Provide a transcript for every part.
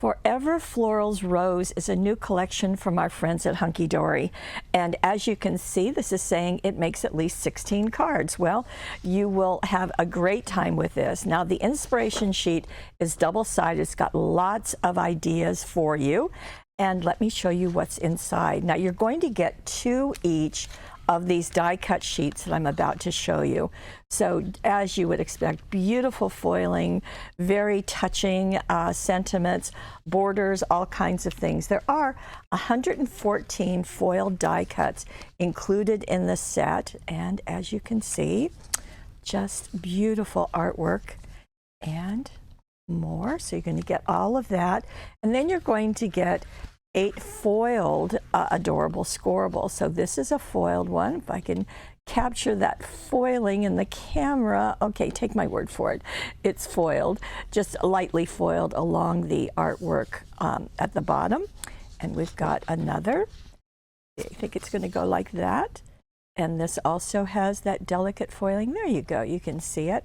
Forever Florals Rose is a new collection from our friends at Hunkydory. And as you can see, this is saying it makes at least 16 cards. Well, you will have a great time with this. Now, the inspiration sheet is double-sided. It's got lots of ideas for you. And let me show you what's inside. Now, you're going to get 2 each of these die-cut sheets that I'm about to show you. So as you would expect, beautiful foiling, very touching sentiments, borders, all kinds of things. There are 114 foiled die cuts included in the set, and as you can see, just beautiful artwork and more. So you're going to get all of that, and then you're going to get 8 foiled adorable scorables. So this is a foiled one. If I can capture that foiling in the camera. Okay, take my word for it. It's foiled, just lightly foiled along the artwork at the bottom. And we've got another. I think it's going to go like that. And this also has that delicate foiling. There you go. You can see it.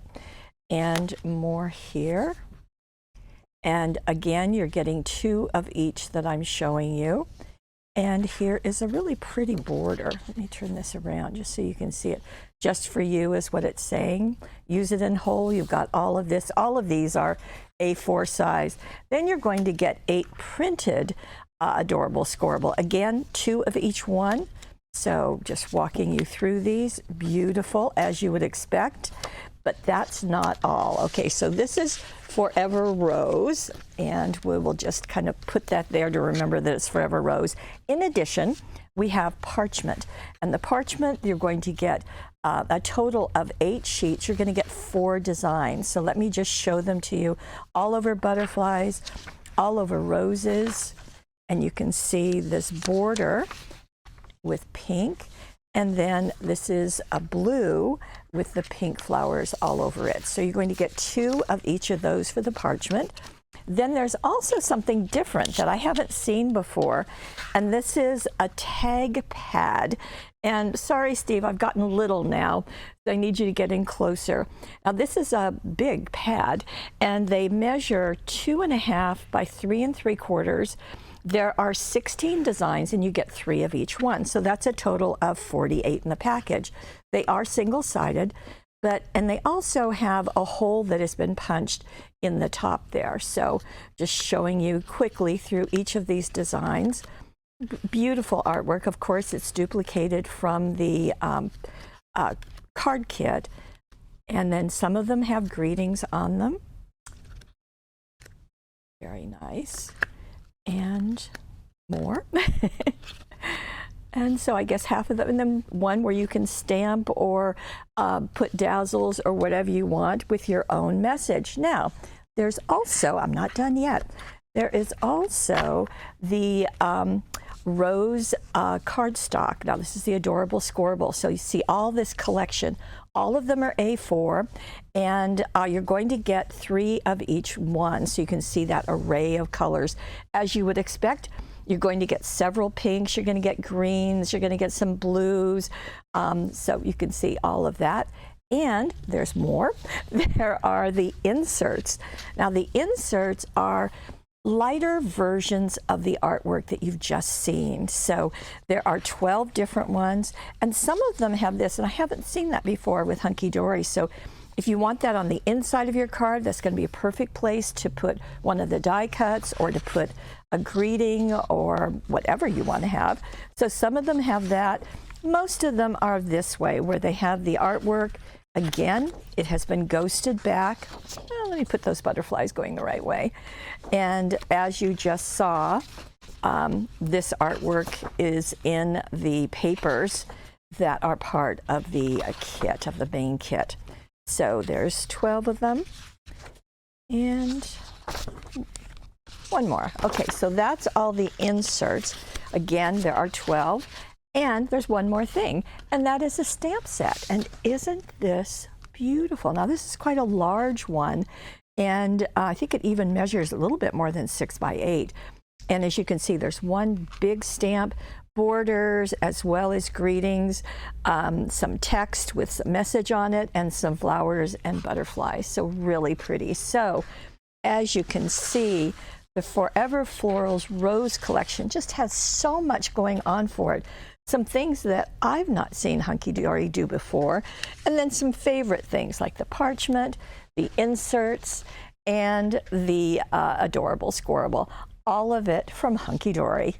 And more here. And again, you're getting 2 of each that I'm showing you. And here is a really pretty border. Let me turn this around just so you can see it. Just for you is what it's saying. Use it in whole. You've got all of this. All of these are A4 size. Then you're going to get 8 printed adorable scoreable. Again, 2 of each one. So just walking you through these. Beautiful, as you would expect. But that's not all. Okay, so this is Forever Rose, and we will just kind of put that there to remember that it's Forever Rose. In addition, we have Parchment, and the Parchment, you're going to get a total of 8 sheets. You're going to get 4 designs. So let me just show them to you. All over butterflies, all over roses, and you can see this border with pink. And then this is a blue with the pink flowers all over it. So you're going to get 2 of each of those for the Parchment. Then there's also something different that I haven't seen before, and this is a tag pad. And sorry, Steve, I've gotten little now, so I need you to get in closer. Now, this is a big pad, and they measure 2.5 by 3 3/4. There are 16 designs, and you get 3 of each one. So that's a total of 48 in the package. They are single-sided, and they also have a hole that has been punched in the top there. So just showing you quickly through each of these designs. Beautiful artwork. Of course, it's duplicated from the card kit. And then some of them have greetings on them. Very nice. And more. And so I guess half of them, and then one where you can stamp or put dazzles or whatever you want with your own message. Now, there's also, I'm not done yet, there is also the rose cardstock. Now, this is the adorable scoreable. So you see all this collection. All of them are A4, and you're going to get 3 of each one, so you can see that array of colors. As you would expect, you're going to get several pinks, you're going to get greens, you're going to get some blues, so you can see all of that. And there's more. There are the inserts. Now, the inserts are lighter versions of the artwork that you've just seen. So there are 12 different ones, and some of them have this, and I haven't seen that before with Hunkydory. So if you want that on the inside of your card, that's going to be a perfect place to put one of the die cuts or to put a greeting or whatever you want to have. So some of them have that. Most of them are this way, where they have the artwork. Again, it has been ghosted back. Well, let me put those butterflies going the right way. And as you just saw, this artwork is in the papers that are part of the kit, of the main kit. So there's 12 of them. And one more. Okay, so that's all the inserts. Again, there are 12. And there's one more thing, and that is a stamp set. And isn't this beautiful? Now, this is quite a large one, and I think it even measures a little bit more than 6 by 8. And as you can see, there's one big stamp, borders, as well as greetings, some text with some message on it, and some flowers and butterflies. So really pretty. So as you can see, The Forever Florals Rose collection just has so much going on for it. Some things that I've not seen Hunkydory do before, and then some favorite things like the parchment, the inserts, and the adorable squirrel. All of it from Hunkydory.